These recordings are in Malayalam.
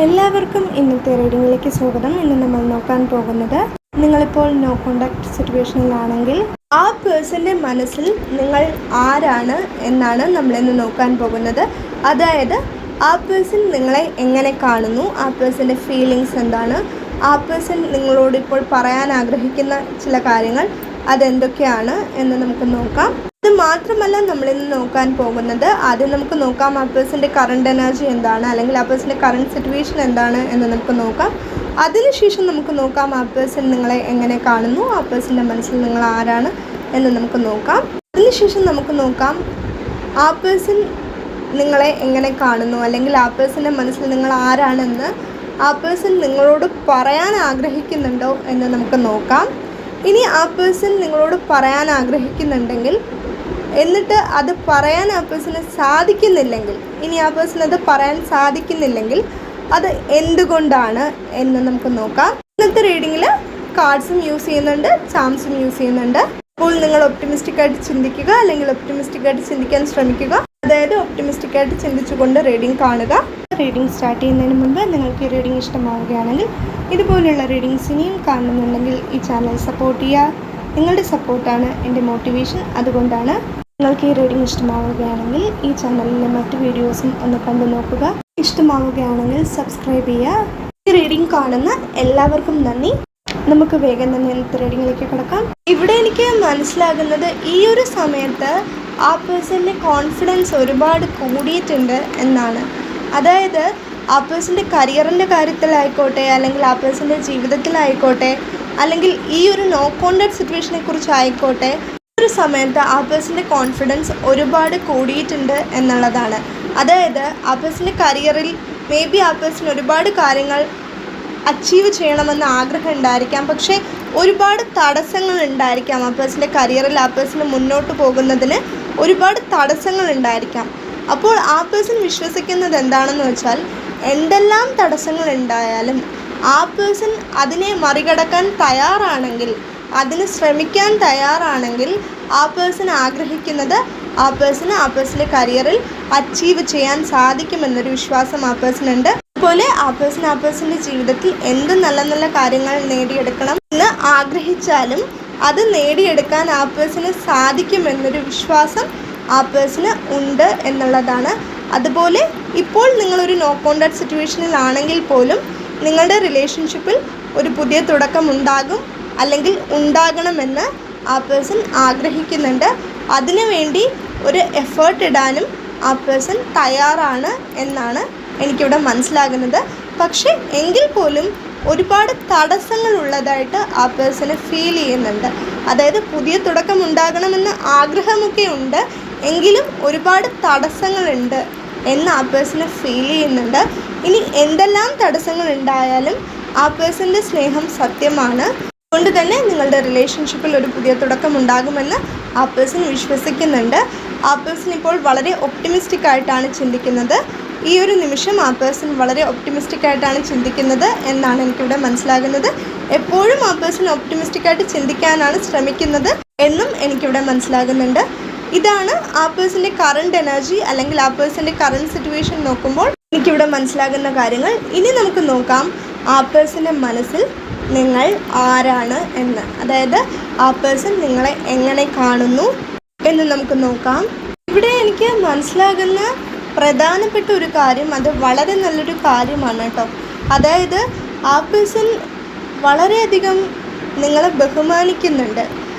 എല്ലാവർക്കും ഇന്നത്തെ റീഡിങ്ങിലേക്ക് സ്വാഗതം. ഇന്ന് നമ്മൾ നോക്കാൻ പോകുന്നത്, നിങ്ങളിപ്പോൾ നോ കോണ്ടാക്ട് സിറ്റുവേഷനിലാണെങ്കിൽ ആ പേഴ്സൻ്റെ മനസ്സിൽ നിങ്ങൾ ആരാണ് എന്നാണ് നമ്മളിന്ന് നോക്കാൻ പോകുന്നത്. അതായത് ആ പേഴ്സൺ നിങ്ങളെ എങ്ങനെ കാണുന്നു, ആ പേഴ്സൻ്റെ ഫീലിങ്സ് എന്താണ്, ആ പേഴ്സൺ നിങ്ങളോട് ഇപ്പോൾ പറയാൻ ആഗ്രഹിക്കുന്ന ചില കാര്യങ്ങൾ അതെന്തൊക്കെയാണ് എന്ന് നമുക്ക് നോക്കാം. ഇത് മാത്രമല്ല നമ്മളിന്ന് നോക്കാൻ പോകുന്നത്, ആദ്യം നമുക്ക് നോക്കാം ആ പേഴ്സൻ്റെ കറണ്ട് എനർജി എന്താണ്, അല്ലെങ്കിൽ ആ പേഴ്സൻ്റെ കറണ്ട് സിറ്റുവേഷൻ എന്താണ് എന്ന് നമുക്ക് നോക്കാം. അതിനുശേഷം നമുക്ക് നോക്കാം ആ പേഴ്സൺ നിങ്ങളെ എങ്ങനെ കാണുന്നു, ആ പേഴ്സൻ്റെ മനസ്സിൽ നിങ്ങൾ ആരാണ് എന്ന് നമുക്ക് നോക്കാം. അതിനുശേഷം നമുക്ക് നോക്കാം ആ പേഴ്സൺ നിങ്ങളെ എങ്ങനെ കാണുന്നു, അല്ലെങ്കിൽ ആ പേഴ്സൻ്റെ മനസ്സിൽ നിങ്ങൾ ആരാണെന്ന് ആ പേഴ്സൺ നിങ്ങളോട് പറയാൻ ആഗ്രഹിക്കുന്നുണ്ടോ എന്ന് നമുക്ക് നോക്കാം. ഇനി ആ പേഴ്സൺ നിങ്ങളോട് പറയാൻ ആഗ്രഹിക്കുന്നുണ്ടെങ്കിൽ എന്നിട്ട് അത് പറയാൻ ആ പേഴ്സണ് സാധിക്കുന്നില്ലെങ്കിൽ, ഇനി ആ പേഴ്സൺ അത് പറയാൻ സാധിക്കുന്നില്ലെങ്കിൽ അത് എന്തുകൊണ്ടാണ് എന്ന് നമുക്ക് നോക്കാം. ഇന്നത്തെ റീഡിങ്ങിൽ കാർഡ്സും യൂസ് ചെയ്യുന്നുണ്ട്, ചാംസും യൂസ് ചെയ്യുന്നുണ്ട്. അപ്പോൾ നിങ്ങൾ ഒപ്റ്റിമിസ്റ്റിക് ആയിട്ട് ചിന്തിക്കുക, അല്ലെങ്കിൽ ഒപ്റ്റിമിസ്റ്റിക് ആയിട്ട് ചിന്തിക്കാൻ ശ്രമിക്കുക. അതായത് ഒപ്റ്റിമിസ്റ്റിക് ആയിട്ട് ചിന്തിച്ചുകൊണ്ട് റീഡിംഗ് കാണുക. റീഡിംഗ് സ്റ്റാർട്ട് ചെയ്യുന്നതിന് മുൻപ് നിങ്ങൾക്ക് ഈ റീഡിംഗ് ഇഷ്ടമാവുകയാണെങ്കിൽ, ഇതുപോലുള്ള റീഡിങ്സ് ഇനിയും കാണുന്നുണ്ടെങ്കിൽ ഈ ചാനൽ സപ്പോർട്ട് ചെയ്യുക. നിങ്ങളുടെ സപ്പോർട്ടാണ് എൻ്റെ മോട്ടിവേഷൻ. അതുകൊണ്ടാണ് നിങ്ങൾക്ക് ഈ റീഡിംഗ് ഇഷ്ടമാവുകയാണെങ്കിൽ ഈ ചാനലിലെ മറ്റ് വീഡിയോസും ഒന്ന് കണ്ടു നോക്കുക. ഇഷ്ടമാവുകയാണെങ്കിൽ സബ്സ്ക്രൈബ് ചെയ്യുക. ഈ റീഡിംഗ് കാണുന്ന എല്ലാവർക്കും നന്ദി. നമുക്ക് വേഗം തന്നെ ഇന്നത്തെ റീഡിങ്ങിലേക്ക് കിടക്കാം. ഇവിടെ എനിക്ക് മനസ്സിലാകുന്നത്, ഈ ഒരു സമയത്ത് ആ പേഴ്സൻ്റെ കോൺഫിഡൻസ് ഒരുപാട് കൂടിയിട്ടുണ്ട് എന്നാണ്. അതായത് ആ പേഴ്സൻ്റെ കരിയറിൻ്റെ കാര്യത്തിലായിക്കോട്ടെ, അല്ലെങ്കിൽ ആ പേഴ്സൻ്റെ ജീവിതത്തിലായിക്കോട്ടെ, അല്ലെങ്കിൽ ഈ ഒരു നോ കോണ്ടാക്ട് സിറ്റുവേഷനെ കുറിച്ചായിക്കോട്ടെ, ഒരു സമയത്ത് ആ പേഴ്സൻ്റെ കോൺഫിഡൻസ് ഒരുപാട് കൂടിയിട്ടുണ്ട് എന്നുള്ളതാണ്. അതായത് ആ പേഴ്സൻ്റെ കരിയറിൽ മേ ബി ആ പേഴ്സൺ ഒരുപാട് കാര്യങ്ങൾ അച്ചീവ് ചെയ്യണമെന്ന് ആഗ്രഹം ഉണ്ടായിരിക്കാം, പക്ഷേ ഒരുപാട് തടസ്സങ്ങൾ ഉണ്ടായിരിക്കാം. ആ പേഴ്സൻ്റെ കരിയറിൽ ആ പേഴ്സണ് മുന്നോട്ട് പോകുന്നതിന് ഒരുപാട് തടസ്സങ്ങൾ ഉണ്ടായിരിക്കാം. അപ്പോൾ ആ പേഴ്സൺ വിശ്വസിക്കുന്നത് എന്താണെന്ന് വെച്ചാൽ, എന്തെല്ലാം തടസ്സങ്ങൾ ഉണ്ടായാലും ആ പേഴ്സൺ അതിനെ മറികടക്കാൻ തയ്യാറാണെങ്കിൽ, അതിന് ശ്രമിക്കാൻ തയ്യാറാണെങ്കിൽ, ആ പേഴ്സൺ ആഗ്രഹിക്കുന്നത് ആ പേഴ്സൻ്റെ കരിയറിൽ അച്ചീവ് ചെയ്യാൻ സാധിക്കുമെന്നൊരു വിശ്വാസം ആ പേഴ്സണുണ്ട്. അതുപോലെ ആ പേഴ്സൻ്റെ ജീവിതത്തിൽ എന്ത് നല്ല നല്ല കാര്യങ്ങൾ നേടിയെടുക്കണം എന്ന് ആഗ്രഹിച്ചാലും അത് നേടിയെടുക്കാൻ ആ പേഴ്സണ് സാധിക്കുമെന്നൊരു വിശ്വാസം ആ പേഴ്സണ് ഉണ്ട് എന്നുള്ളതാണ്. അതുപോലെ ഇപ്പോൾ നിങ്ങളൊരു നോ കോണ്ടാക്ട് സിറ്റുവേഷനിലാണെങ്കിൽ പോലും നിങ്ങളുടെ റിലേഷൻഷിപ്പിൽ ഒരു പുതിയ തുടക്കം ഉണ്ടാകും, അല്ലെങ്കിൽ ഉണ്ടാകണമെന്ന് ആ പേഴ്സൺ ആഗ്രഹിക്കുന്നുണ്ട്. അതിനുവേണ്ടി ഒരു എഫേർട്ട് ഇടാനും ആ പേഴ്സൺ തയ്യാറാണ് എന്നാണ് എനിക്കിവിടെ മനസ്സിലാകുന്നത്. പക്ഷേ എങ്കിൽ പോലും ഒരുപാട് തടസ്സങ്ങൾ ഉള്ളതായിട്ട് ആ പേഴ്സണ് ഫീൽ ചെയ്യുന്നുണ്ട്. അതായത് പുതിയ തുടക്കം ഉണ്ടാകണമെന്ന് ആഗ്രഹമൊക്കെ ഉണ്ട്, എങ്കിലും ഒരുപാട് തടസ്സങ്ങളുണ്ട് എന്ന് ആ പേഴ്സണ് ഫീൽ ചെയ്യുന്നുണ്ട്. ഇനി എന്തെല്ലാം തടസ്സങ്ങൾ ഉണ്ടായാലും ആ പേഴ്സൻ്റെ സ്നേഹം സത്യമാണ്. അതുകൊണ്ട് തന്നെ നിങ്ങളുടെ റിലേഷൻഷിപ്പിൽ ഒരു പുതിയ തുടക്കം ഉണ്ടാകുമെന്ന് ആ പേഴ്സൺ വിശ്വസിക്കുന്നുണ്ട്. ആ പേഴ്സൺ ഇപ്പോൾ വളരെ ഒപ്റ്റിമിസ്റ്റിക് ആയിട്ടാണ് ചിന്തിക്കുന്നത്. ഈ ഒരു നിമിഷം ആ പേഴ്സൺ വളരെ ഒപ്റ്റിമിസ്റ്റിക് ആയിട്ടാണ് ചിന്തിക്കുന്നത് എന്നാണ് എനിക്കിവിടെ മനസ്സിലാകുന്നത്. എപ്പോഴും ആ പേഴ്സൺ ഒപ്റ്റിമിസ്റ്റിക് ആയിട്ട് ചിന്തിക്കാനാണ് ശ്രമിക്കുന്നത് എന്നും എനിക്കിവിടെ മനസ്സിലാകുന്നുണ്ട്. ഇതാണ് ആ പേഴ്സൻ്റെ കറണ്ട് എനർജി, അല്ലെങ്കിൽ ആ പേഴ്സൻ്റെ കറണ്ട് സിറ്റുവേഷൻ നോക്കുമ്പോൾ എനിക്കിവിടെ മനസ്സിലാകുന്ന കാര്യങ്ങൾ. ഇനി നമുക്ക് നോക്കാം ആ പേഴ്സൻ്റെ മനസ്സിൽ നിങ്ങൾ ആരാണ് എന്ന്. അതായത് ആ പേഴ്സൺ നിങ്ങളെ എങ്ങനെ കാണുന്നു എന്ന് നമുക്ക് നോക്കാം. ഇവിടെ എനിക്ക് മനസ്സിലാകുന്ന പ്രധാനപ്പെട്ട ഒരു കാര്യം, അത് വളരെ നല്ലൊരു കാര്യമാണ് കേട്ടോ. അതായത് ആ പേഴ്സൺ വളരെയധികം നിങ്ങളെ ബഹുമാനിക്കുന്നുണ്ട്.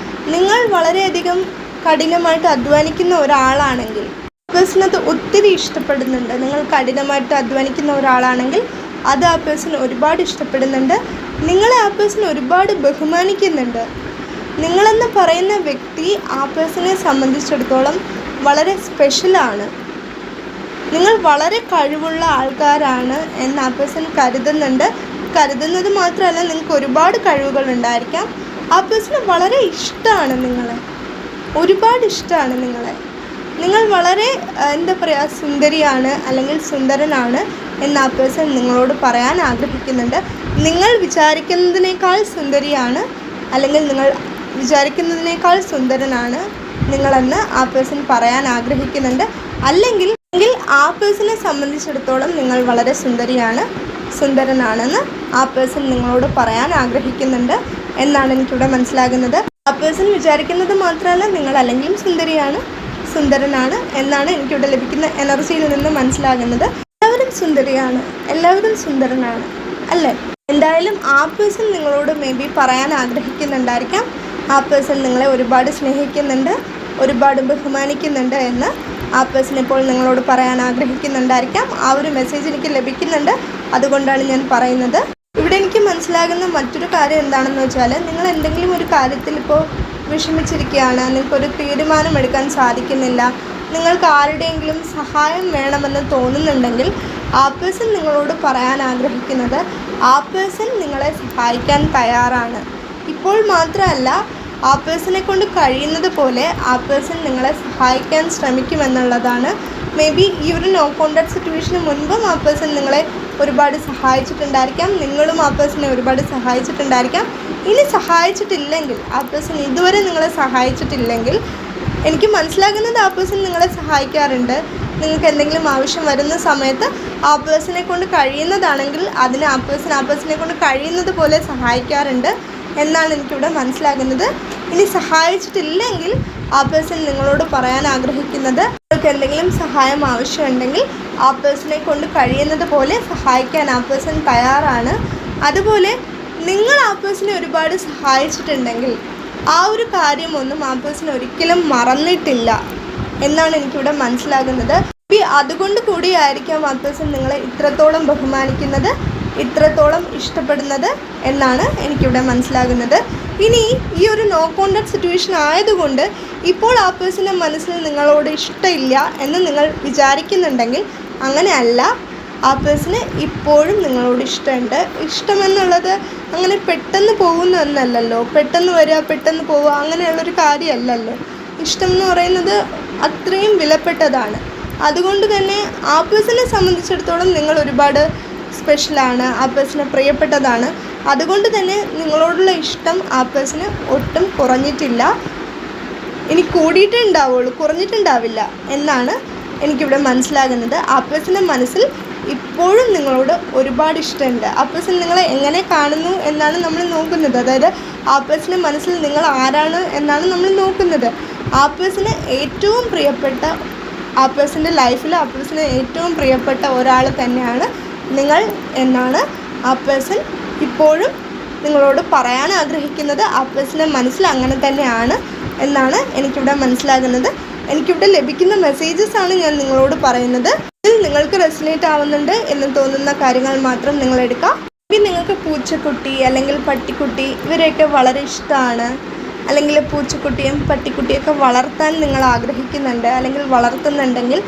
നിങ്ങൾ വളരെയധികം കഠിനമായിട്ട് അധ്വാനിക്കുന്ന ഒരാളാണെങ്കിൽ ആ പേഴ്സൺ അത് ഒത്തിരി ഇഷ്ടപ്പെടുന്നുണ്ട്. നിങ്ങൾ കഠിനമായിട്ട് അധ്വാനിക്കുന്ന ഒരാളാണെങ്കിൽ അത് ആ പേഴ്സൺ ഒരുപാട് ഇഷ്ടപ്പെടുന്നുണ്ട്. നിങ്ങളെ ആ പേഴ്സൺ ഒരുപാട് ബഹുമാനിക്കുന്നുണ്ട്. നിങ്ങളെന്ന് പറയുന്ന വ്യക്തി ആ പേഴ്സണെ സംബന്ധിച്ചിടത്തോളം വളരെ സ്പെഷ്യലാണ്. നിങ്ങൾ വളരെ കഴിവുള്ള ആൾക്കാരാണ് എന്ന് ആ പേഴ്സൺ കരുതുന്നത് മാത്രമല്ല, നിങ്ങൾക്ക് ഒരുപാട് കഴിവുകൾ ഉണ്ടായിരിക്കാം. ആ പേഴ്സണ് വളരെ ഇഷ്ടമാണ് നിങ്ങളെ, ഒരുപാട് ഇഷ്ടമാണ് നിങ്ങളെ. നിങ്ങൾ വളരെ സുന്ദരിയാണ്, അല്ലെങ്കിൽ സുന്ദരനാണ് എന്ന് ആ പേഴ്സൺ നിങ്ങളോട് പറയാൻ ആഗ്രഹിക്കുന്നുണ്ട്. നിങ്ങൾ വിചാരിക്കുന്നതിനേക്കാൾ സുന്ദരിയാണ്, അല്ലെങ്കിൽ നിങ്ങൾ വിചാരിക്കുന്നതിനേക്കാൾ സുന്ദരനാണ് നിങ്ങളെന്ന് ആ പേഴ്സൺ പറയാൻ ആഗ്രഹിക്കുന്നുണ്ട്. അല്ലെങ്കിൽ ആ പേഴ്സണെ സംബന്ധിച്ചിടത്തോളം നിങ്ങൾ വളരെ സുന്ദരിയാണ്, സുന്ദരനാണെന്ന് ആ പേഴ്സൺ നിങ്ങളോട് പറയാൻ ആഗ്രഹിക്കുന്നുണ്ട് എന്നാണ് എനിക്കിവിടെ മനസ്സിലാകുന്നത്. ആ പേഴ്സൺ വിചാരിക്കുന്നത് മാത്രമല്ല, നിങ്ങൾ അല്ലെങ്കിലും സുന്ദരിയാണ്, സുന്ദരനാണ് എന്നാണ് എനിക്കിവിടെ ലഭിക്കുന്ന എനർജിയിൽ നിന്ന് മനസ്സിലാകുന്നത്. എല്ലാവരും സുന്ദരിയാണ്, എല്ലാവരും സുന്ദരനാണ് അല്ലേ? എന്തായാലും ആ പേഴ്സൺ നിങ്ങളോട് മേ ബി പറയാൻ ആഗ്രഹിക്കുന്നുണ്ടായിരിക്കാം. ആ പേഴ്സൺ നിങ്ങളെ ഒരുപാട് സ്നേഹിക്കുന്നുണ്ട്, ഒരുപാട് ബഹുമാനിക്കുന്നുണ്ട് എന്ന് ആ പേഴ്സൺ ഇപ്പോൾ നിങ്ങളോട് പറയാൻ ആഗ്രഹിക്കുന്നുണ്ടായിരിക്കാം. ആ ഒരു മെസ്സേജ് എനിക്ക് ലഭിക്കുന്നുണ്ട്, അതുകൊണ്ടാണ് ഞാൻ പറയുന്നത്. ഇവിടെ എനിക്ക് മനസ്സിലാകുന്ന മറ്റൊരു കാര്യം എന്താണെന്ന് വെച്ചാൽ, നിങ്ങൾ എന്തെങ്കിലും ഒരു കാര്യത്തിൽ ഇപ്പോൾ വിഷമിച്ചിരിക്കുകയാണ്, നിങ്ങൾക്കൊരു തീരുമാനമെടുക്കാൻ സാധിക്കുന്നില്ല, നിങ്ങൾക്ക് ആരുടെയെങ്കിലും സഹായം വേണമെന്ന് തോന്നുന്നുണ്ടെങ്കിൽ ആ പേഴ്സൺ നിങ്ങളോട് പറയാൻ ആഗ്രഹിക്കുന്നത് ആ പേഴ്സൺ നിങ്ങളെ സഹായിക്കാൻ തയ്യാറാണ്. ഇപ്പോൾ മാത്രമല്ല, ആ പേഴ്സണെ കൊണ്ട് കഴിയുന്നത് പോലെ ആ പേഴ്സൺ നിങ്ങളെ സഹായിക്കാൻ ശ്രമിക്കുമെന്നുള്ളതാണ്. മേ ബി ഈ ഒരു നോ കോൺടാക്ട് സിറ്റുവേഷന് മുൻപും ആ പേഴ്സൺ നിങ്ങളെ ഒരുപാട് സഹായിച്ചിട്ടുണ്ടായിരിക്കാം, നിങ്ങളും ആ പേഴ്സണെ ഒരുപാട് സഹായിച്ചിട്ടുണ്ടായിരിക്കാം. ഇനി സഹായിച്ചിട്ടില്ലെങ്കിൽ, ആ പേഴ്സൺ ഇതുവരെ നിങ്ങളെ സഹായിച്ചിട്ടില്ലെങ്കിൽ, എനിക്ക് മനസ്സിലാകുന്നത് ആ പേഴ്സൺ നിങ്ങളെ സഹായിക്കാറുണ്ട്. നിങ്ങൾക്ക് എന്തെങ്കിലും ആവശ്യം വരുന്ന സമയത്ത് ആ പേഴ്സണെ കൊണ്ട് കഴിയുന്നതാണെങ്കിൽ അതിന് ആ പേഴ്സണെ കൊണ്ട് കഴിയുന്നത് പോലെ സഹായിക്കാറുണ്ട് എന്നാണ് എനിക്കിവിടെ മനസ്സിലാകുന്നത്. ഇനി സഹായിച്ചിട്ടില്ലെങ്കിൽ ആ പേഴ്സൺ നിങ്ങളോട് പറയാൻ ആഗ്രഹിക്കുന്നത്, നിങ്ങൾക്ക് എന്തെങ്കിലും സഹായം ആവശ്യമുണ്ടെങ്കിൽ ആ പേഴ്സണെ കൊണ്ട് കഴിയുന്നത് പോലെ സഹായിക്കാൻ ആ പേഴ്സൺ തയ്യാറാണ്. അതുപോലെ നിങ്ങൾ ആ പേഴ്സണെ ഒരുപാട് സഹായിച്ചിട്ടുണ്ടെങ്കിൽ ആ ഒരു കാര്യമൊന്നും ആ പേഴ്സൺ ഒരിക്കലും മറന്നിട്ടില്ല എന്നാണ് എനിക്കിവിടെ മനസ്സിലാകുന്നത്. അതുകൊണ്ട് കൂടിയായിരിക്കാം ആ പേഴ്സൺ നിങ്ങളെ ഇത്രത്തോളം ബഹുമാനിക്കുന്നത്, ഇത്രത്തോളം ഇഷ്ടപ്പെടുന്നത് എന്നാണ് എനിക്കിവിടെ മനസ്സിലാകുന്നത്. ഇനി ഈ ഒരു നോ കോൺടാക്ട് സിറ്റുവേഷൻ ആയതുകൊണ്ട് ഇപ്പോൾ ആ പേഴ്സൻ്റെ മനസ്സിൽ നിങ്ങളോട് ഇഷ്ടമില്ല എന്ന് നിങ്ങൾ വിചാരിക്കുന്നുണ്ടെങ്കിൽ അങ്ങനെയല്ല. ആ പേഴ്സണ് ഇപ്പോഴും നിങ്ങളോട് ഇഷ്ടമുണ്ട്. ഇഷ്ടമെന്നുള്ളത് അങ്ങനെ പെട്ടെന്ന് പോകുന്ന ഒന്നല്ലല്ലോ, പെട്ടെന്ന് വരിക പെട്ടെന്ന് പോവുക അങ്ങനെയുള്ളൊരു കാര്യമല്ലല്ലോ. ഇഷ്ടം എന്ന് പറയുന്നത് അത്രയും വിലപ്പെട്ടതാണ്. അതുകൊണ്ട് തന്നെ ആ പേഴ്സണെ സംബന്ധിച്ചിടത്തോളം നിങ്ങൾ ഒരുപാട് സ്പെഷ്യലാണ്, ആ പേഴ്സണ് പ്രിയപ്പെട്ടതാണ്. അതുകൊണ്ട് തന്നെ നിങ്ങളോടുള്ള ഇഷ്ടം ആ പേഴ്സണ് ഒട്ടും കുറഞ്ഞിട്ടില്ല. ഇനി കൂടിയിട്ടേ ഉണ്ടാവുള്ളൂ, കുറഞ്ഞിട്ടുണ്ടാവില്ല എന്നാണ് എനിക്കിവിടെ മനസ്സിലാകുന്നത്. ആ പേഴ്സൻ്റെ മനസ്സിൽ ഇപ്പോഴും നിങ്ങളോട് ഒരുപാട് ഇഷ്ടമുണ്ട്. ആ പേഴ്സൺ നിങ്ങളെ എങ്ങനെ കാണുന്നു എന്നാണ് നമ്മൾ നോക്കുന്നത്. അതായത് ആ പേഴ്സൻ്റെ മനസ്സിൽ നിങ്ങൾ ആരാണ് എന്നാണ് നമ്മൾ നോക്കുന്നത്. ആ പേഴ്സണ് ഏറ്റവും പ്രിയപ്പെട്ട, ആ പേഴ്സൻ്റെ ലൈഫിൽ ആ പേഴ്സണ് ഏറ്റവും പ്രിയപ്പെട്ട ഒരാൾ തന്നെയാണ് നിങ്ങൾ എന്നാണ് ആ പേഴ്സൺ ഇപ്പോഴും നിങ്ങളോട് പറയാൻ ആഗ്രഹിക്കുന്നത്. ആ പേഴ്സൻ്റെ മനസ്സിൽ അങ്ങനെ തന്നെയാണ് എന്നാണ് എനിക്കിവിടെ മനസ്സിലാകുന്നത്. എനിക്കിവിടെ ലഭിക്കുന്ന മെസ്സേജസാണ് ഞാൻ നിങ്ങളോട് പറയുന്നത്. ഇതിൽ നിങ്ങൾക്ക് റെസൊനേറ്റ് ആവുന്നുണ്ട് എന്ന് തോന്നുന്ന കാര്യങ്ങൾ മാത്രം നിങ്ങൾ എടുക്കാം. പിന്നെ നിങ്ങൾക്ക് പൂച്ചക്കുട്ടി അല്ലെങ്കിൽ പട്ടിക്കുട്ടി ഇവരെയൊക്കെ വളരെ ഇഷ്ടമാണ്, അല്ലെങ്കിൽ പൂച്ചക്കുട്ടിയും പട്ടിക്കുട്ടിയൊക്കെ വളർത്താൻ നിങ്ങൾ ആഗ്രഹിക്കുന്നുണ്ട് അല്ലെങ്കിൽ വളർത്തുന്നുണ്ടെങ്കിൽ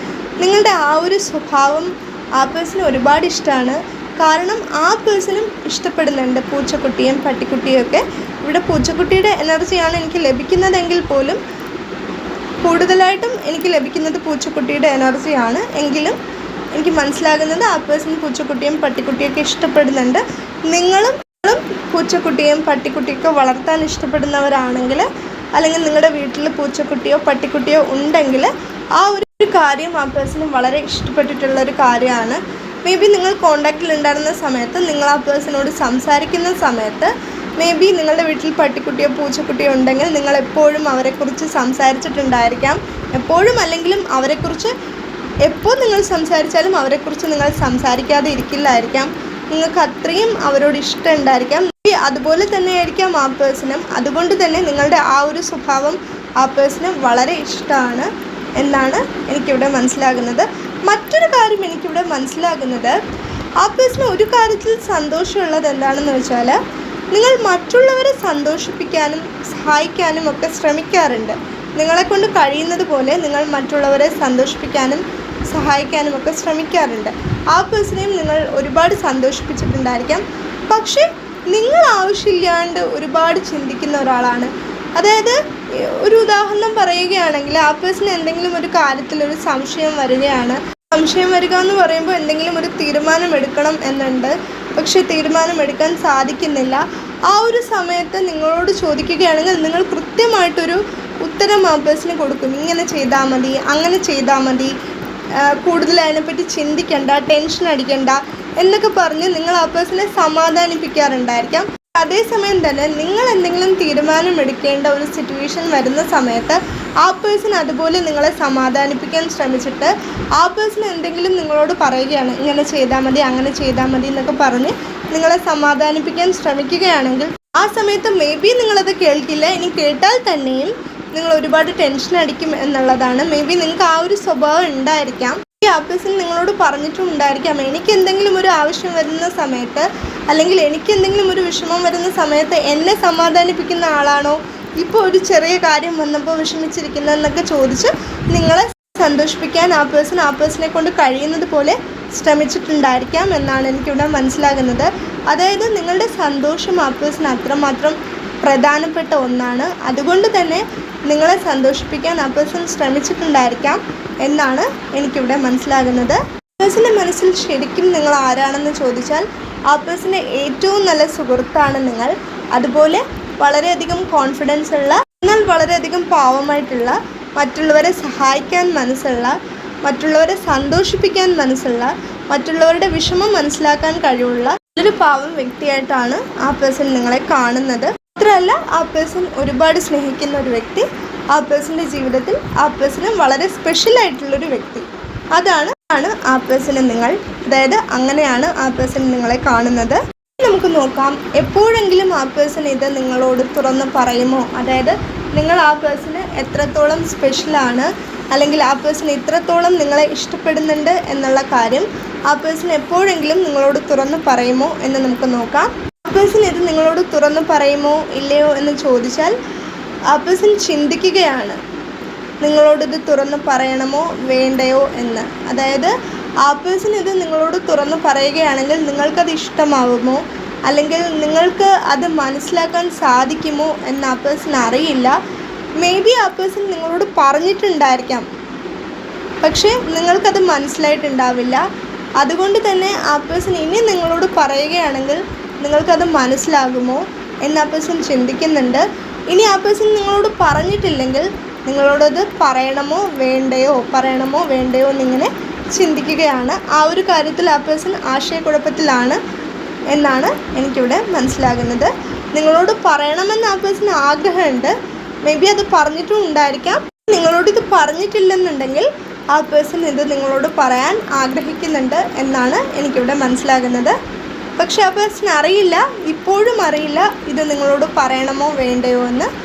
നിങ്ങളുടെ ആ ഒരു സ്വഭാവം ആ പേഴ്സണ് ഒരുപാട് ഇഷ്ടമാണ്. കാരണം ആ പേഴ്സണും ഇഷ്ടപ്പെടുന്നുണ്ട് പൂച്ചക്കുട്ടിയും പട്ടിക്കുട്ടിയൊക്കെ. ഇവിടെ പൂച്ചക്കുട്ടിയുടെ എനർജിയാണ് എനിക്ക് ലഭിക്കുന്നതെങ്കിൽ പോലും കൂടുതലായിട്ടും എനിക്ക് ലഭിക്കുന്നത് പൂച്ചക്കുട്ടിയുടെ എനർജിയാണ്. എങ്കിലും എനിക്ക് മനസ്സിലാകുന്നത് ആ പേഴ്സൺ പൂച്ചക്കുട്ടിയും പട്ടിക്കുട്ടിയൊക്കെ ഇഷ്ടപ്പെടുന്നുണ്ട്. നിങ്ങളും പൂച്ചക്കുട്ടിയും പട്ടിക്കുട്ടിയൊക്കെ വളർത്താൻ ഇഷ്ടപ്പെടുന്നവരാണെങ്കിൽ, അല്ലെങ്കിൽ നിങ്ങളുടെ വീട്ടിൽ പൂച്ചക്കുട്ടിയോ പട്ടിക്കുട്ടിയോ ഉണ്ടെങ്കിൽ ആ ഒരു കാര്യം ആ പേഴ്സണ് വളരെ ഇഷ്ടപ്പെട്ടിട്ടുള്ളൊരു കാര്യമാണ്. മേ ബി നിങ്ങൾ കോണ്ടാക്റ്റിൽ ഉണ്ടായിരുന്ന സമയത്ത്, നിങ്ങൾ ആ പേഴ്സണോട് സംസാരിക്കുന്ന സമയത്ത് മേ ബി നിങ്ങളുടെ വീട്ടിൽ പട്ടിക്കുട്ടിയോ പൂച്ചക്കുട്ടിയോ ഉണ്ടെങ്കിൽ നിങ്ങൾ എപ്പോഴും അവരെക്കുറിച്ച് സംസാരിച്ചിട്ടുണ്ടായിരിക്കാം. എപ്പോഴും അല്ലെങ്കിലും അവരെക്കുറിച്ച് എപ്പോൾ നിങ്ങൾ സംസാരിച്ചാലും അവരെക്കുറിച്ച് നിങ്ങൾ സംസാരിക്കാതെ ഇരിക്കില്ലായിരിക്കാം. നിങ്ങൾക്ക് അത്രയും അവരോട് ഇഷ്ടം ഉണ്ടായിരിക്കാം. അതുപോലെ തന്നെയായിരിക്കാം ആ പേഴ്സണും. അതുകൊണ്ട് തന്നെ നിങ്ങളുടെ ആ ഒരു സ്വഭാവം ആ പേഴ്സണ് വളരെ ഇഷ്ടമാണ് എന്നാണ് എനിക്കിവിടെ മനസ്സിലാകുന്നത്. മറ്റൊരു കാര്യം എനിക്കിവിടെ മനസ്സിലാകുന്നത്, ആ പേഴ്സണ് ഒരു കാര്യത്തിൽ സന്തോഷമുള്ളത് എന്താണെന്ന് വെച്ചാൽ, നിങ്ങൾ മറ്റുള്ളവരെ സന്തോഷിപ്പിക്കാനും സഹായിക്കാനും ഒക്കെ ശ്രമിക്കാറുണ്ട്. നിങ്ങളെക്കൊണ്ട് കഴിയുന്നത് പോലെ നിങ്ങൾ മറ്റുള്ളവരെ സന്തോഷിപ്പിക്കാനും സഹായിക്കാനും ഒക്കെ ശ്രമിക്കാറുണ്ട്. ആ പേഴ്സണെയും നിങ്ങൾ ഒരുപാട് സന്തോഷിപ്പിച്ചിട്ടുണ്ടായിരിക്കാം. പക്ഷേ നിങ്ങൾ ആവശ്യമില്ലാണ്ട് ഒരുപാട് ചിന്തിക്കുന്ന ഒരാളാണ്. അതായത് ഒരു ഉദാഹരണം പറയുകയാണെങ്കിൽ, ആ പേഴ്സണ് എന്തെങ്കിലും ഒരു കാര്യത്തിൽ ഒരു സംശയം വരികയാണ്. സംശയം വരിക എന്ന് പറയുമ്പോൾ എന്തെങ്കിലും ഒരു തീരുമാനം എടുക്കണം എന്നുണ്ട്, പക്ഷേ തീരുമാനമെടുക്കാൻ സാധിക്കുന്നില്ല. ആ ഒരു സമയത്ത് നിങ്ങളോട് ചോദിക്കുകയാണെങ്കിൽ നിങ്ങൾ കൃത്യമായിട്ടൊരു ഉത്തരം ആ പേഴ്സണ് കൊടുക്കും. ഇങ്ങനെ ചെയ്താൽ മതി, അങ്ങനെ ചെയ്താൽ മതി, കൂടുതൽ അതിനെപ്പറ്റി ചിന്തിക്കണ്ട, ടെൻഷൻ അടിക്കണ്ട എന്നൊക്കെ പറഞ്ഞ് നിങ്ങൾ ആ പേഴ്സണെ സമാധാനിപ്പിക്കാറുണ്ടായിരിക്കാം. അതേസമയം തന്നെ നിങ്ങൾ എന്തെങ്കിലും തീരുമാനമെടുക്കേണ്ട ഒരു സിറ്റുവേഷൻ വരുന്ന സമയത്ത് ആ പേഴ്സൺ അതുപോലെ നിങ്ങളെ സമാധാനിപ്പിക്കാൻ ശ്രമിച്ചിട്ട് ആ പേഴ്സൺ എന്തെങ്കിലും നിങ്ങളോട് പറയുകയാണ്, ഇങ്ങനെ ചെയ്താൽ മതി, അങ്ങനെ ചെയ്താൽ മതി എന്നൊക്കെ പറഞ്ഞ് നിങ്ങളെ സമാധാനിപ്പിക്കാൻ ശ്രമിക്കുകയാണെങ്കിൽ ആ സമയത്ത് മേ ബി നിങ്ങളത് കേൾക്കില്ല. ഇനി കേട്ടാൽ തന്നെയും നിങ്ങൾ ഒരുപാട് ടെൻഷൻ അടിക്കും എന്നുള്ളതാണ്. മേ ബി നിങ്ങൾക്ക് ആ ഒരു സ്വഭാവം ഉണ്ടായിരിക്കാം. ആ പേഴ്സൺ നിങ്ങളോട് പറഞ്ഞിട്ടും ഉണ്ടായിരിക്കാം, എനിക്ക് എന്തെങ്കിലും ഒരു ആവശ്യം വരുന്ന സമയത്ത് അല്ലെങ്കിൽ എനിക്ക് എന്തെങ്കിലും ഒരു വിഷമം വരുന്ന സമയത്ത് എന്നെ സമാധാനിപ്പിക്കുന്ന ആളാണോ ഇപ്പോൾ ഒരു ചെറിയ കാര്യം വന്നപ്പോൾ വിഷമിച്ചിരിക്കുന്നതെന്നൊക്കെ ചോദിച്ച് നിങ്ങളെ സന്തോഷിപ്പിക്കാൻ ആ പേഴ്സണെ കൊണ്ട് കഴിയുന്നത് പോലെ ശ്രമിച്ചിട്ടുണ്ടായിരിക്കാം എന്നാണ് എനിക്കിവിടെ മനസ്സിലാകുന്നത്. അതായത് നിങ്ങളുടെ സന്തോഷം ആ പേഴ്സൺ അത്രമാത്രം പ്രധാനപ്പെട്ട ഒന്നാണ്. അതുകൊണ്ട് തന്നെ നിങ്ങളെ സന്തോഷിപ്പിക്കാൻ ആ പേഴ്സൺ ശ്രമിച്ചിട്ടുണ്ടായിരിക്കാം എന്നാണ് എനിക്കിവിടെ മനസ്സിലാകുന്നത്. പേഴ്സൻ്റെ മനസ്സിൽ ശരിക്കും നിങ്ങൾ ആരാണെന്ന് ചോദിച്ചാൽ ആ പേഴ്സൻ്റെ ഏറ്റവും നല്ല സുഹൃത്താണ് നിങ്ങൾ. അതുപോലെ വളരെയധികം കോൺഫിഡൻസ് ഉള്ള, എന്നാൽ വളരെയധികം പാവമായിട്ടുള്ള, മറ്റുള്ളവരെ സഹായിക്കാൻ മനസ്സുള്ള, മറ്റുള്ളവരെ സന്തോഷിപ്പിക്കാൻ മനസ്സുള്ള, മറ്റുള്ളവരുടെ വിഷമം മനസ്സിലാക്കാൻ കഴിവുള്ള ഒരു പാവം വ്യക്തിയായിട്ടാണ് ആ പേഴ്സൺ നിങ്ങളെ കാണുന്നത്. മാത്രമല്ല ആ പേഴ്സൺ ഒരുപാട് സ്നേഹിക്കുന്ന ഒരു വ്യക്തി, ആ പേഴ്സൻ്റെ ജീവിതത്തിൽ ആ പേഴ്സണ് വളരെ സ്പെഷ്യലായിട്ടുള്ളൊരു വ്യക്തി. അതാണ് ആ പേഴ്സണ് നിങ്ങൾ, അതായത് അങ്ങനെയാണ് ആ പേഴ്സൺ നിങ്ങളെ കാണുന്നത്. നമുക്ക് നോക്കാം, എപ്പോഴെങ്കിലും ആ പേഴ്സൺ ഇത് നിങ്ങളോട് തുറന്ന് പറയുമോ? അതായത് നിങ്ങൾ ആ പേഴ്സണ് എത്രത്തോളം സ്പെഷ്യലാണ് അല്ലെങ്കിൽ ആ പേഴ്സൺ ഇത്രത്തോളം നിങ്ങളെ ഇഷ്ടപ്പെടുന്നുണ്ട് എന്നുള്ള കാര്യം ആ പേഴ്സൺ എപ്പോഴെങ്കിലും നിങ്ങളോട് തുറന്ന് പറയുമോ എന്ന് നമുക്ക് നോക്കാം. ആ പേഴ്സൺ ഇത് നിങ്ങളോട് തുറന്ന് പറയുമോ ഇല്ലയോ എന്ന് ചോദിച്ചാൽ ആ പേഴ്സൺ ചിന്തിക്കുകയാണ്, നിങ്ങളോടിത് തുറന്ന് പറയണമോ വേണ്ടയോ എന്ന്. അതായത് ആ പേഴ്സൺ ഇത് നിങ്ങളോട് തുറന്ന് പറയുകയാണെങ്കിൽ നിങ്ങൾക്കത് ഇഷ്ടമാവുമോ അല്ലെങ്കിൽ നിങ്ങൾക്ക് അത് മനസ്സിലാക്കാൻ സാധിക്കുമോ എന്ന് ആ പേഴ്സൺ അറിയില്ല. മേ ബി ആ പേഴ്സൺ നിങ്ങളോട് പറഞ്ഞിട്ടുണ്ടായിരിക്കാം, പക്ഷേ നിങ്ങൾക്കത് മനസ്സിലായിട്ടുണ്ടാവില്ല. അതുകൊണ്ട് തന്നെ ആ പേഴ്സൺ ഇനി നിങ്ങളോട് പറയുകയാണെങ്കിൽ നിങ്ങൾക്കത് മനസ്സിലാകുമോ എന്ന് ആ പേഴ്സൺ ചിന്തിക്കുന്നുണ്ട്. ഇനി ആ പേഴ്സൺ നിങ്ങളോട് പറഞ്ഞിട്ടില്ലെങ്കിൽ നിങ്ങളോടത് പറയണമോ വേണ്ടയോ എന്നിങ്ങനെ ചിന്തിക്കുകയാണ്. ആ ഒരു കാര്യത്തിൽ ആ പേഴ്സൺ ആശയക്കുഴപ്പത്തിലാണ് എന്നാണ് എനിക്കിവിടെ മനസ്സിലാകുന്നത്. നിങ്ങളോട് പറയണമെന്ന് ആ പേഴ്സൺ ആഗ്രഹമുണ്ട്, മേ ബി അത് പറഞ്ഞിട്ടും ഉണ്ടായിരിക്കാം. നിങ്ങളോടിത് പറഞ്ഞിട്ടില്ലെന്നുണ്ടെങ്കിൽ ആ പേഴ്സൺ ഇത് നിങ്ങളോട് പറയാൻ ആഗ്രഹിക്കുന്നുണ്ട് എന്നാണ് എനിക്കിവിടെ മനസ്സിലാകുന്നത്. പക്ഷെ ആ പേഴ്സൺ അറിയില്ല, ഇപ്പോഴും അറിയില്ല ഇത് നിങ്ങളോട് പറയണമോ വേണ്ടയോ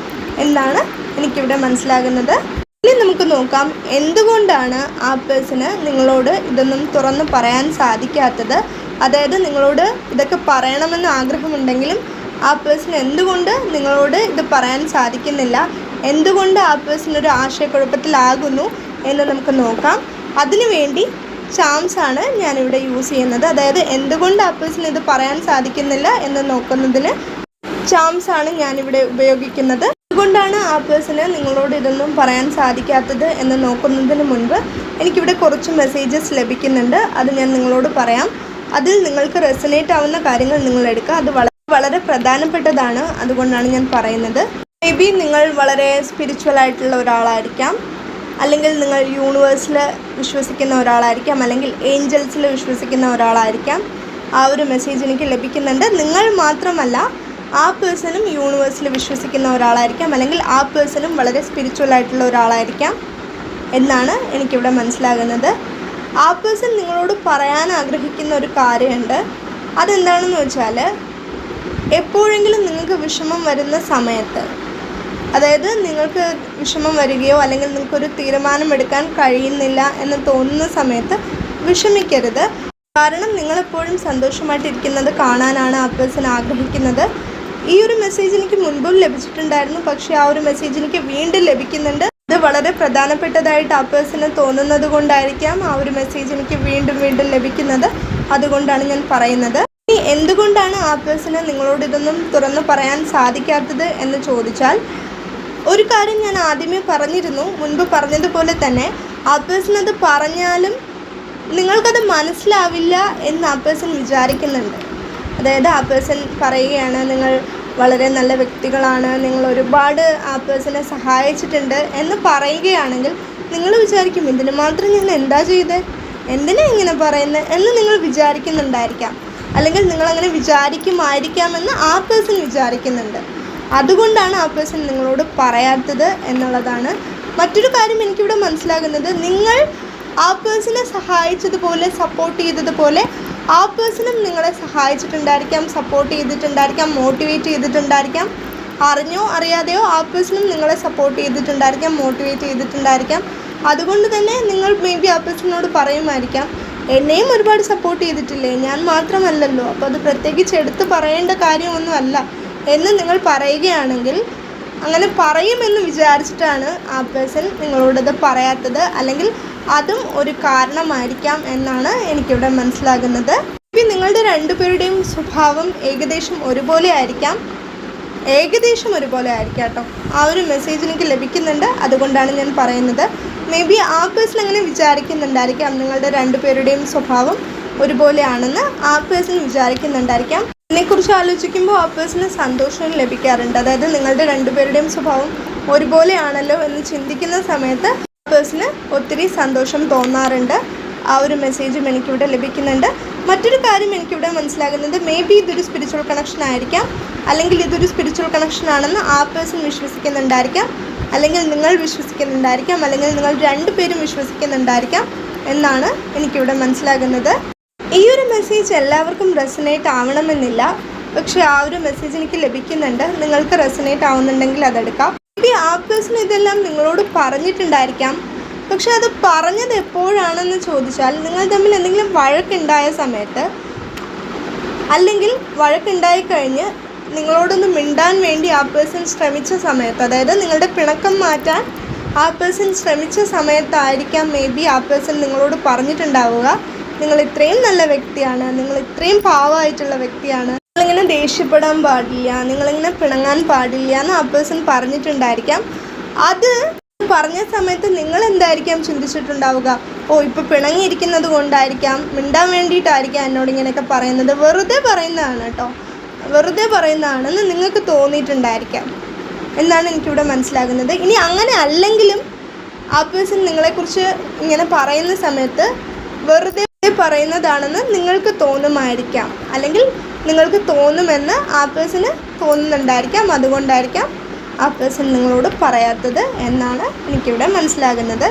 എന്നാണ് എനിക്കിവിടെ മനസ്സിലാകുന്നത്. ഇനി നമുക്ക് നോക്കാം, എന്തുകൊണ്ടാണ് ആ പേഴ്സണ് നിങ്ങളോട് ഇതൊന്നും തുറന്ന് പറയാൻ സാധിക്കാത്തത്. അതായത് നിങ്ങളോട് ഇതൊക്കെ പറയണമെന്ന് ആഗ്രഹമുണ്ടെങ്കിലും ആ പേഴ്സൺ എന്തുകൊണ്ട് നിങ്ങളോട് ഇത് പറയാൻ സാധിക്കുന്നില്ല, എന്തുകൊണ്ട് ആ പേഴ്സൺ ഒരു ആശയക്കുഴപ്പത്തിലാകുന്നു എന്ന് നമുക്ക് നോക്കാം. അതിനുവേണ്ടി ചാംസാണ് ഞാനിവിടെ യൂസ് ചെയ്യുന്നത്. അതായത് എന്തുകൊണ്ട് ആ പേഴ്സൺ ഇത് പറയാൻ സാധിക്കുന്നില്ല എന്ന് നോക്കുന്നതിന് ചാംസാണ് ഞാനിവിടെ ഉപയോഗിക്കുന്നത്. അതുകൊണ്ടാണ് ആ പേഴ്സണ് നിങ്ങളോട് ഇതൊന്നും പറയാൻ സാധിക്കാത്തത് എന്ന് നോക്കുന്നതിന് മുൻപ് എനിക്കിവിടെ കുറച്ച് മെസ്സേജസ് ലഭിക്കുന്നുണ്ട്. അത് ഞാൻ നിങ്ങളോട് പറയാം. അതിൽ നിങ്ങൾക്ക് റെസനേറ്റ് ആവുന്ന കാര്യങ്ങൾ നിങ്ങൾ എടുക്കുക. അത് വളരെ പ്രധാനപ്പെട്ടതാണ്, അതുകൊണ്ടാണ് ഞാൻ പറയുന്നത്. മേ ബി നിങ്ങൾ വളരെ സ്പിരിച്വൽ ആയിട്ടുള്ള ഒരാളായിരിക്കാം, അല്ലെങ്കിൽ നിങ്ങൾ യൂണിവേഴ്സിൽ വിശ്വസിക്കുന്ന ഒരാളായിരിക്കാം, അല്ലെങ്കിൽ ഏഞ്ചൽസിൽ വിശ്വസിക്കുന്ന ഒരാളായിരിക്കാം. ആ ഒരു മെസ്സേജ് എനിക്ക് ലഭിക്കുന്നുണ്ട്. നിങ്ങൾ മാത്രമല്ല, ആ പേഴ്സണും യൂണിവേഴ്സിൽ വിശ്വസിക്കുന്ന ഒരാളായിരിക്കാം, അല്ലെങ്കിൽ ആ പേഴ്സണും വളരെ സ്പിരിച്വൽ ആയിട്ടുള്ള ഒരാളായിരിക്കാം എന്നാണ് എനിക്കിവിടെ മനസ്സിലാകുന്നത്. ആ പേഴ്സൺ നിങ്ങളോട് പറയാൻ ആഗ്രഹിക്കുന്ന ഒരു കാര്യമുണ്ട്. അതെന്താണെന്ന് വെച്ചാൽ, എപ്പോഴെങ്കിലും നിങ്ങൾക്ക് വിഷമം വരുന്ന സമയത്ത്, അതായത് നിങ്ങൾക്ക് വിഷമം വരികയോ അല്ലെങ്കിൽ നിങ്ങൾക്കൊരു തീരുമാനമെടുക്കാൻ കഴിയുന്നില്ല എന്ന് തോന്നുന്ന സമയത്ത് വിഷമിക്കരുത്. കാരണം നിങ്ങളെപ്പോഴും സന്തോഷമായിട്ടിരിക്കുന്നത് കാണാനാണ് ആ പേഴ്സൺ ആഗ്രഹിക്കുന്നത്. ഈ ഒരു മെസ്സേജ് എനിക്ക് മുൻപും ലഭിച്ചിട്ടുണ്ടായിരുന്നു, പക്ഷേ ആ ഒരു മെസ്സേജ് എനിക്ക് വീണ്ടും ലഭിക്കുന്നുണ്ട്. ഇത് വളരെ പ്രധാനപ്പെട്ടതായിട്ട് ആ പേഴ്സണ് തോന്നുന്നത് കൊണ്ടായിരിക്കാം ആ ഒരു മെസ്സേജ് എനിക്ക് വീണ്ടും ലഭിക്കുന്നത്. അതുകൊണ്ടാണ് ഞാൻ പറയുന്നത്. ഇനി എന്തുകൊണ്ടാണ് ആ പേഴ്സണ് നിങ്ങളോട് ഇതൊന്നും തുറന്ന് പറയാൻ സാധിക്കാത്തത് എന്ന് ചോദിച്ചാൽ, ഒരു കാര്യം ഞാൻ ആദ്യമേ പറഞ്ഞിരുന്നു, മുൻപ് പറഞ്ഞതുപോലെ തന്നെ ആ പേഴ്സൺ അത് പറഞ്ഞാലും നിങ്ങൾക്കത് മനസ്സിലാവില്ല എന്ന് ആ പേഴ്സൺ വിചാരിക്കുന്നുണ്ട്. അതായത് ആ പേഴ്സൺ പറയുകയാണ്, നിങ്ങൾ വളരെ നല്ല വ്യക്തികളാണ്, നിങ്ങൾ ഒരുപാട് ആ പേഴ്സണെ സഹായിച്ചിട്ടുണ്ട് എന്ന് പറയുകയാണെങ്കിൽ നിങ്ങൾ വിചാരിക്കും, ഇതിന് മാത്രം ഞാൻ എന്താ ചെയ്തത്, എന്തിനാ ഇങ്ങനെ പറയുന്നത് എന്ന് നിങ്ങൾ വിചാരിക്കുന്നുണ്ടായിരിക്കാം, അല്ലെങ്കിൽ നിങ്ങളങ്ങനെ വിചാരിക്കുമായിരിക്കാമെന്ന് ആ പേഴ്സൺ വിചാരിക്കുന്നുണ്ട്. അതുകൊണ്ടാണ് ആ പേഴ്സൺ നിങ്ങളോട് പറയാത്തത് എന്നുള്ളതാണ്. മറ്റൊരു കാര്യം എനിക്കിവിടെ മനസ്സിലാകുന്നത്, നിങ്ങൾ ആ പേഴ്സണെ സഹായിച്ചതുപോലെ സപ്പോർട്ട് ചെയ്തതുപോലെ ആ പേഴ്സണും നിങ്ങളെ സഹായിച്ചിട്ടുണ്ടായിരിക്കാം, സപ്പോർട്ട് ചെയ്തിട്ടുണ്ടായിരിക്കാം, മോട്ടിവേറ്റ് ചെയ്തിട്ടുണ്ടായിരിക്കാം. അറിഞ്ഞോ അറിയാതെയോ ആ പേഴ്സണും നിങ്ങളെ സപ്പോർട്ട് ചെയ്തിട്ടുണ്ടായിരിക്കാം, മോട്ടിവേറ്റ് ചെയ്തിട്ടുണ്ടായിരിക്കാം. അതുകൊണ്ട് തന്നെ നിങ്ങൾ മേ ബി ആ പേഴ്സണിനോട് പറയുമായിരിക്കാം, എന്നെയും ഒരുപാട് സപ്പോർട്ട് ചെയ്തിട്ടില്ലേ, ഞാൻ മാത്രമല്ലല്ലോ, അപ്പോൾ അത് പ്രത്യേകിച്ച് എടുത്ത് പറയേണ്ട കാര്യമൊന്നുമല്ല എന്ന് നിങ്ങൾ പറയുകയാണെങ്കിൽ, അങ്ങനെ പറയുമെന്ന് വിചാരിച്ചിട്ടാണ് ആ പേഴ്സൺ നിങ്ങളോടത് പറയാത്തത്, അല്ലെങ്കിൽ അതും ഒരു കാരണമായിരിക്കാം എന്നാണ് എനിക്കിവിടെ മനസ്സിലാകുന്നത്. ഇപ്പം നിങ്ങളുടെ രണ്ടുപേരുടെയും സ്വഭാവം ഏകദേശം ഒരുപോലെ ആയിരിക്കാം കേട്ടോ. ആ ഒരു മെസ്സേജ് എനിക്ക് ലഭിക്കുന്നുണ്ട്, അതുകൊണ്ടാണ് ഞാൻ പറയുന്നത്. മേ ബി ആ പേഴ്സൺ അങ്ങനെ വിചാരിക്കുന്നുണ്ടായിരിക്കാം, നിങ്ങളുടെ രണ്ടുപേരുടെയും സ്വഭാവം ഒരുപോലെയാണെന്ന് ആ പേഴ്സൺ വിചാരിക്കുന്നുണ്ടായിരിക്കാം. ഇതിനെക്കുറിച്ച് ആലോചിക്കുമ്പോൾ ആ പേഴ്സണ് സന്തോഷവും ലഭിക്കാറുണ്ട്. അതായത് നിങ്ങളുടെ രണ്ടുപേരുടെയും സ്വഭാവം ഒരുപോലെയാണല്ലോ എന്ന് ചിന്തിക്കുന്ന സമയത്ത് പേഴ്സണ് ഒത്തിരി സന്തോഷം തോന്നാറുണ്ട്. ആ ഒരു മെസ്സേജും എനിക്കിവിടെ ലഭിക്കുന്നുണ്ട്. മറ്റൊരു കാര്യം എനിക്കിവിടെ മനസ്സിലാകുന്നത്, മേ ബി ഇതൊരു സ്പിരിച്വൽ കണക്ഷൻ ആയിരിക്കാം, അല്ലെങ്കിൽ ഇതൊരു സ്പിരിച്വൽ കണക്ഷൻ ആണെന്ന് ആ പേഴ്സൺ വിശ്വസിക്കുന്നുണ്ടായിരിക്കാം, അല്ലെങ്കിൽ നിങ്ങൾ വിശ്വസിക്കുന്നുണ്ടായിരിക്കാം, അല്ലെങ്കിൽ നിങ്ങൾ രണ്ടുപേരും വിശ്വസിക്കുന്നുണ്ടായിരിക്കാം എന്നാണ് എനിക്കിവിടെ മനസ്സിലാകുന്നത്. ഈ ഒരു മെസ്സേജ് എല്ലാവർക്കും റെസനേറ്റ് ആവണമെന്നില്ല, പക്ഷേ ആ ഒരു മെസ്സേജ് എനിക്ക് ലഭിക്കുന്നുണ്ട്. നിങ്ങൾക്ക് റെസനേറ്റ് ആവുന്നുണ്ടെങ്കിൽ അതെടുക്കാം. മേ ആ പേഴ്സൺ ഇതെല്ലാം നിങ്ങളോട് പറഞ്ഞിട്ടുണ്ടായിരിക്കാം, പക്ഷെ അത് പറഞ്ഞത് എപ്പോഴാണെന്ന് ചോദിച്ചാൽ, നിങ്ങൾ തമ്മിൽ എന്തെങ്കിലും വഴക്കുണ്ടായ സമയത്ത്, അല്ലെങ്കിൽ വഴക്കുണ്ടായി കഴിഞ്ഞ് നിങ്ങളോടൊന്ന് മിണ്ടാൻ വേണ്ടി ആ പേഴ്സൺ ശ്രമിച്ച സമയത്ത്, അതായത് നിങ്ങളുടെ പിണക്കം മാറ്റാൻ ആ പേഴ്സൺ ശ്രമിച്ച സമയത്തായിരിക്കാം മേ ബി ആ പേഴ്സൺ നിങ്ങളോട് പറഞ്ഞിട്ടുണ്ടാവുക, നിങ്ങൾ ഇത്രയും നല്ല വ്യക്തിയാണ്, നിങ്ങൾ ഇത്രയും പാവമായിട്ടുള്ള വ്യക്തിയാണ്, നിങ്ങളിങ്ങനെ ദേഷ്യപ്പെടാൻ പാടില്ല, നിങ്ങളിങ്ങനെ പിണങ്ങാൻ പാടില്ല എന്ന് ആ പേഴ്സൺ പറഞ്ഞിട്ടുണ്ടായിരിക്കാം. അത് പറഞ്ഞ സമയത്ത് നിങ്ങൾ എന്തായിരിക്കാം ചിന്തിച്ചിട്ടുണ്ടാവുക, ഓ ഇപ്പോൾ പിണങ്ങിയിരിക്കുന്നത് കൊണ്ടായിരിക്കാം, മിണ്ടാൻ വേണ്ടിയിട്ടായിരിക്കാം എന്നോട് ഇങ്ങനെയൊക്കെ പറയുന്നത്, വെറുതെ പറയുന്നതാണ് കേട്ടോ, വെറുതെ പറയുന്നതാണെന്ന് നിങ്ങൾക്ക് തോന്നിയിട്ടുണ്ടായിരിക്കാം എന്നാണ് എനിക്കിവിടെ മനസ്സിലാകുന്നത്. ഇനി അങ്ങനെ അല്ലെങ്കിലും ആ പേഴ്സൺ നിങ്ങളെക്കുറിച്ച് ഇങ്ങനെ പറയുന്ന സമയത്ത് വെറുതെ പറയുന്നതാണെന്ന് നിങ്ങൾക്ക് തോന്നുമായിരിക്കാം, അല്ലെങ്കിൽ നിങ്ങൾക്ക് തോന്നുമെന്ന് ആ പേഴ്സണ് തോന്നുന്നുണ്ടായിരിക്കാം. അതുകൊണ്ടായിരിക്കാം ആ പേഴ്സൺ നിങ്ങളോട് പറയാത്തത് എന്നാണ് എനിക്കിവിടെ മനസ്സിലാകുന്നത്.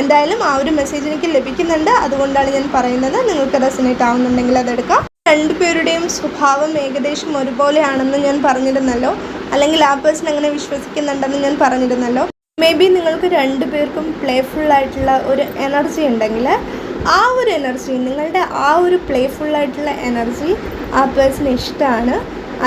എന്തായാലും ആ ഒരു മെസ്സേജ് എനിക്ക് ലഭിക്കുന്നുണ്ട്, അതുകൊണ്ടാണ് ഞാൻ പറയുന്നത്. നിങ്ങൾക്ക് റെസനേറ്റ് ആവുന്നുണ്ടെങ്കിൽ അതെടുക്കാം. രണ്ടുപേരുടെയും സ്വഭാവം ഏകദേശം ഒരുപോലെയാണെന്ന് ഞാൻ പറഞ്ഞിരുന്നല്ലോ, അല്ലെങ്കിൽ ആ പേഴ്സൺ അങ്ങനെ വിശ്വസിക്കുന്നുണ്ടെന്ന് ഞാൻ പറഞ്ഞിരുന്നല്ലോ. മേ ബി നിങ്ങൾക്ക് രണ്ടുപേർക്കും പ്ലേഫുള്ളായിട്ടുള്ള ഒരു എനർജി ഉണ്ടെങ്കിൽ, ആ ഒരു എനർജി, നിങ്ങളുടെ ആ ഒരു പ്ലേഫുള്ളായിട്ടുള്ള എനർജി ആ പേഴ്സണ് ഇഷ്ടമാണ്.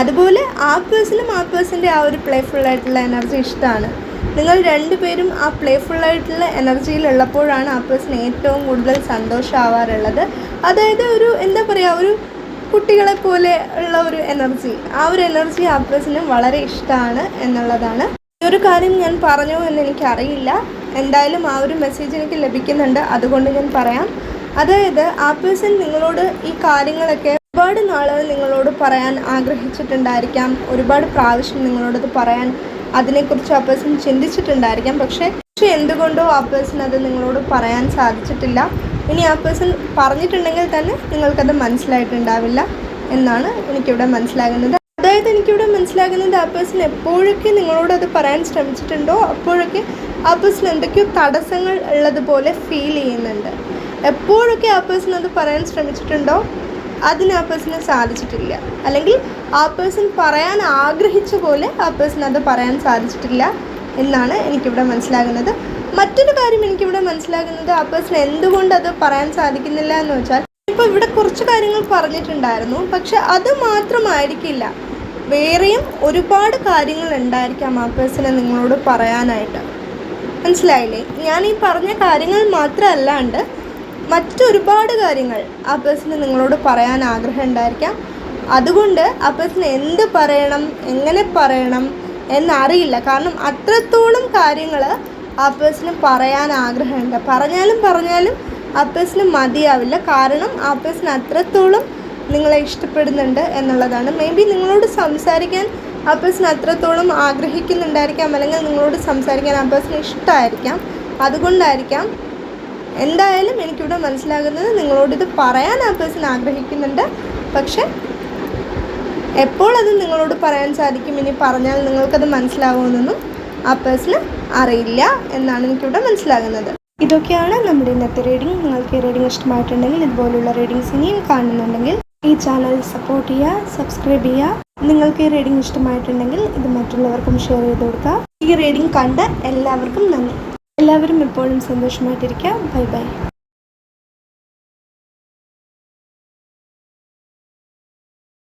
അതുപോലെ ആ പേഴ്സണും ആ പേഴ്സൻ്റെ ആ ഒരു പ്ലേഫുള്ളായിട്ടുള്ള എനർജി ഇഷ്ടമാണ്. നിങ്ങൾ രണ്ടുപേരും ആ പ്ലേഫുള്ളായിട്ടുള്ള എനർജിയിലുള്ളപ്പോഴാണ് ആ പേഴ്സൺ ഏറ്റവും കൂടുതൽ സന്തോഷമാവാറുള്ളത്. അതായത് ഒരു എന്താ പറയുക, ഒരു കുട്ടികളെ പോലെ ഉള്ള ഒരു എനർജി, ആ ഒരു എനർജി ആ പേഴ്സണ് വളരെ ഇഷ്ടമാണ് എന്നുള്ളതാണ്. ഈ ഒരു കാര്യം ഞാൻ പറഞ്ഞോ എന്ന് എനിക്കറിയില്ല. എന്തായാലും ആ ഒരു മെസ്സേജ് എനിക്ക് ലഭിക്കുന്നുണ്ട്, അതുകൊണ്ട് ഞാൻ പറയാം. അതായത് ആ പേഴ്സൺ നിങ്ങളോട് ഈ കാര്യങ്ങളൊക്കെ ഒരുപാട് നാളുകൾ നിങ്ങളോട് പറയാൻ ആഗ്രഹിച്ചിട്ടുണ്ടായിരിക്കാം, ഒരുപാട് പ്രാവശ്യം നിങ്ങളോടത് പറയാൻ അതിനെക്കുറിച്ച് ആ പേഴ്സൺ ചിന്തിച്ചിട്ടുണ്ടായിരിക്കാം. പക്ഷേ എന്തുകൊണ്ടോ ആ പേഴ്സൺ അത് നിങ്ങളോട് പറയാൻ സാധിച്ചിട്ടില്ല. ഇനി ആ പേഴ്സൺ പറഞ്ഞിട്ടുണ്ടെങ്കിൽ തന്നെ നിങ്ങൾക്കത് മനസ്സിലായിട്ടുണ്ടാവില്ല എന്നാണ് എനിക്കിവിടെ മനസ്സിലാകുന്നത്. അതായത് എനിക്കിവിടെ മനസ്സിലാകുന്നത്, ആ പേഴ്സൺ എപ്പോഴൊക്കെ നിങ്ങളോടത് പറയാൻ ശ്രമിച്ചിട്ടുണ്ടോ അപ്പോഴൊക്കെ ആ പേഴ്സൺ എന്തൊക്കെയോ തടസ്സങ്ങൾ ഉള്ളതുപോലെ ഫീൽ ചെയ്യുന്നുണ്ട്. എപ്പോഴൊക്കെ ആ പേഴ്സൺ അത് പറയാൻ ശ്രമിച്ചിട്ടുണ്ടോ അതിന് ആ പേഴ്സണ് സാധിച്ചിട്ടില്ല, അല്ലെങ്കിൽ ആ പേഴ്സൺ പറയാൻ ആഗ്രഹിച്ച പോലെ ആ പേഴ്സൺ അത് പറയാൻ സാധിച്ചിട്ടില്ല എന്നാണ് എനിക്കിവിടെ മനസ്സിലാകുന്നത്. മറ്റൊരു കാര്യം എനിക്കിവിടെ മനസ്സിലാകുന്നത്, ആ പേഴ്സൺ എന്തുകൊണ്ട് അത് പറയാൻ സാധിക്കുന്നില്ല എന്ന് വെച്ചാൽ, ഇപ്പോൾ ഇവിടെ കുറച്ച് കാര്യങ്ങൾ പറഞ്ഞിട്ടുണ്ടായിരുന്നു, പക്ഷെ അത് മാത്രമായിരിക്കില്ല, വേറെയും ഒരുപാട് കാര്യങ്ങൾ ഉണ്ടായിരിക്കാം ആ പേഴ്സണെ നിങ്ങളോട് പറയാനായിട്ട്. മനസ്സിലായില്ലേ? ഞാൻ ഈ പറഞ്ഞ കാര്യങ്ങൾ മാത്രമല്ലാണ്ട് മറ്റൊരുപാട് കാര്യങ്ങൾ ആ പേഴ്സണ് നിങ്ങളോട് പറയാൻ ആഗ്രഹം ഉണ്ടായിരിക്കാം. അതുകൊണ്ട് ആ പേഴ്സണ് എന്ത് പറയണം, എങ്ങനെ പറയണം എന്നറിയില്ല. കാരണം അത്രത്തോളം കാര്യങ്ങൾ ആ പേഴ്സണ് പറയാൻ ആഗ്രഹമുണ്ട്. പറഞ്ഞാലും ആ പേഴ്സണ് മതിയാവില്ല. കാരണം ആ പേഴ്സൺ അത്രത്തോളം നിങ്ങളെ ഇഷ്ടപ്പെടുന്നുണ്ട് എന്നുള്ളതാണ്. മേ ബി നിങ്ങളോട് സംസാരിക്കാൻ ആ പേഴ്സൺ അത്രത്തോളം ആഗ്രഹിക്കുന്നുണ്ടായിരിക്കാം, അല്ലെങ്കിൽ നിങ്ങളോട് സംസാരിക്കാൻ ആ പേഴ്സൺ ഇഷ്ടമായിരിക്കാം. അതുകൊണ്ടായിരിക്കാം എന്തായാലും എനിക്കിവിടെ മനസ്സിലാകുന്നത് നിങ്ങളോടിത് പറയാൻ ആ പേഴ്സൺ ആഗ്രഹിക്കുന്നുണ്ട്. പക്ഷെ എപ്പോൾ അത് നിങ്ങളോട് പറയാൻ സാധിക്കും, ഇനി പറഞ്ഞാൽ നിങ്ങൾക്കത് മനസ്സിലാവുമെന്നൊന്നും ആ പേഴ്സണ് അറിയില്ല എന്നാണ് എനിക്കിവിടെ മനസ്സിലാകുന്നത്. ഇതൊക്കെയാണ് നമ്മുടെ ഇന്നത്തെ റീഡിംഗ്. നിങ്ങൾക്ക് ഈ റീഡിംഗ് ഇഷ്ടമായിട്ടുണ്ടെങ്കിൽ, ഇതുപോലുള്ള റീഡിങ്സ് ഇനിയും കാണുന്നുണ്ടെങ്കിൽ ഈ ചാനൽ സപ്പോർട്ട് ചെയ്യുക, സബ്സ്ക്രൈബ് ചെയ്യുക. നിങ്ങൾക്ക് ഈ റീഡിംഗ് ഇഷ്ടമായിട്ടുണ്ടെങ്കിൽ ഇത് മറ്റുള്ളവർക്കും ഷെയർ ചെയ്ത് കൊടുക്കുക. ഈ റീഡിംഗ് കണ്ട എല്ലാവർക്കും നന്ദി. എല്ലാവരും എപ്പോഴും സന്തോഷമായിട്ടിരിക്കുക. Bye bye.